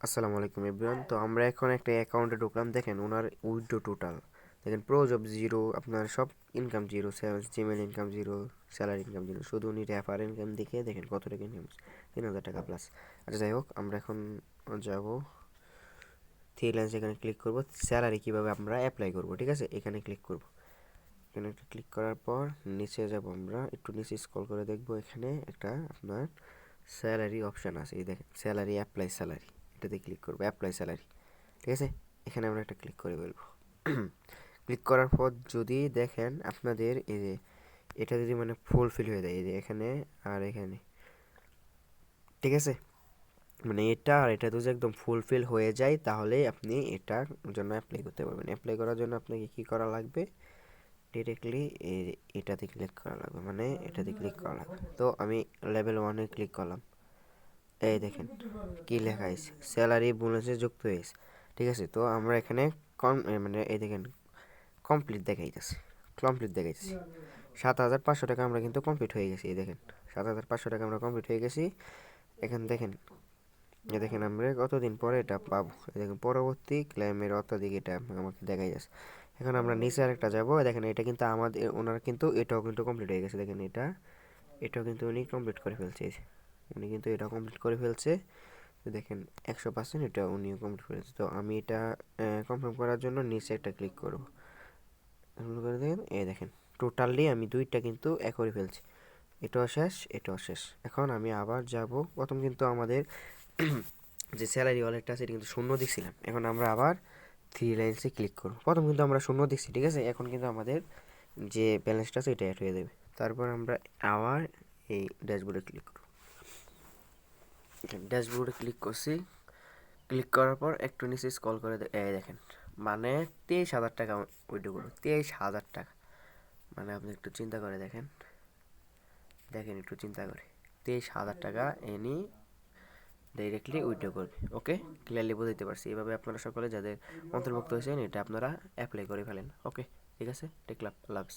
আসসালামু আলাইকুম এভরিওয়ান। তো আমরা এখন একটা অ্যাকাউন্টে ঢুকলাম। দেখেন ওনার উইথড্র টোটাল দেখেন, প্রোজ অফ জিরো, আপনার সব ইনকাম জিরো, সেলস জিমেল income zero, salary income zero, শুধু উনি রেফার ইনকাম দেখে দেখেন কত টাকা ইনকাম, 3,000 টাকা প্লাস। আচ্ছা যাই হোক, আমরা এখন যাব থ্রি লাইন্স, এখানে ক্লিক করব। স্যালারি কীভাবে আমরা অ্যাপ্লাই করব, ঠিক আছে, এখানে ক্লিক করব। এখানে একটা ক্লিক করার পর নিচে যাব, আমরা একটু নিচে স্ক্রল করে দেখব, এখানে একটা আপনার স্যালারি অপশান আছে। এই দেখেন স্যালারি, অ্যাপ্লাই স্যালারি, এটাতে ক্লিক করবো, অ্যাপ্লাই স্যালারি, ঠিক আছে। এখানে আমরা একটা ক্লিক করে ফেলবো। ক্লিক করার পর যদি দেখেন আপনাদের এই যে এটা যদি মানে ফুলফিল হয়ে যায়, এই যে এখানে আর এখানে, ঠিক আছে, মানে এটা আর এটা যদি একদম ফুলফিল হয়ে যায় তাহলে আপনি এটার জন্য অ্যাপ্লাই করতে পারবেন। অ্যাপ্লাই করার জন্য আপনাকে কী করা লাগবে, ডিরেক্টলি এটাতে ক্লিক করা লাগবে, মানে এটাতে ক্লিক করা লাগবে। তো আমি লেভেল 1-এ ক্লিক করলাম। এই দেখেন কি লেখা আছে, স্যালারি বোনাসে যুক্ত হয়েছে, ঠিক আছে। তো আমরা এখানে মানে এই দেখেন কমপ্লিট দেখাইতেছে, কমপ্লিট দেখাইতেছি 7,500 টাকা আমরা কিন্তু কমপ্লিট হয়ে গেছি। এই দেখেন 7,500 টাকা আমরা কমপ্লিট হয়ে গেছি। এখানে দেখেন, এই দেখেন আমরা কতদিন পরে এটা পাবো। এই দেখেন পরবর্তী ক্লেমের অত্যাধিক, এটা আমাকে দেখাই যাচ্ছে। এখন আমরা নিচে আরেকটা যাবো, দেখেন এটা কিন্তু আমাদের ওনার কিন্তু এটাও কিন্তু কমপ্লিট হয়ে গেছে। দেখেন এটাও কিন্তু উনি কমপ্লিট করে ফেলছে, উনি কিন্তু এটা কমপ্লিট করে ফেলছে। দেখেন 100% এটা উনিও কমপ্লিট করেছে। তো আমি এটা কনফার্ম করার জন্য নিচে একটা ক্লিক করব। করে দেখেন, এই দেখেন টোটালি আমি দুইটা কিন্তু করে ফেলছি, এটাও শেষ, এটাও শেষ। এখন আমি আবার যাব, প্রথম কিন্তু আমাদের যে স্যালারি ওয়ালেটটা আছে এটা কিন্তু শূন্য দিচ্ছিলাম, এখন আমরা আবার থ্রি লাইন্সে ক্লিক করব। প্রথম কিন্তু আমরা শূন্য দিচ্ছি, ঠিক আছে, এখন কিন্তু আমাদের যে ব্যালেন্সটা আছে এটা অ্যাড হয়ে যাবে। তারপর আমরা আবার এই ড্যাশবোর্ডে ক্লিক করব। ড্যাশবোর্ডে ক্লিক করছি, ক্লিক করার পর একটু নিচে স্ক্রল করে এই দেখেন মানে 23,000 টাকা উইথড্র করবো, 23,000 টাকা। মানে আপনি একটু চিন্তা করে দেখেন, দেখেন একটু চিন্তা করে 23,000 টাকা এনি ডাইরেক্টলি উইথড্র করবে। ওকে, ক্লিয়ারলি বুঝতে পারছি। এভাবে আপনারা সকলে যাদের অন্তর্ভুক্ত হয়েছেন এটা আপনারা অ্যাপ্লাই করে ফেলেন। ওকে, ঠিক আছে, টেক লাভ লাভস।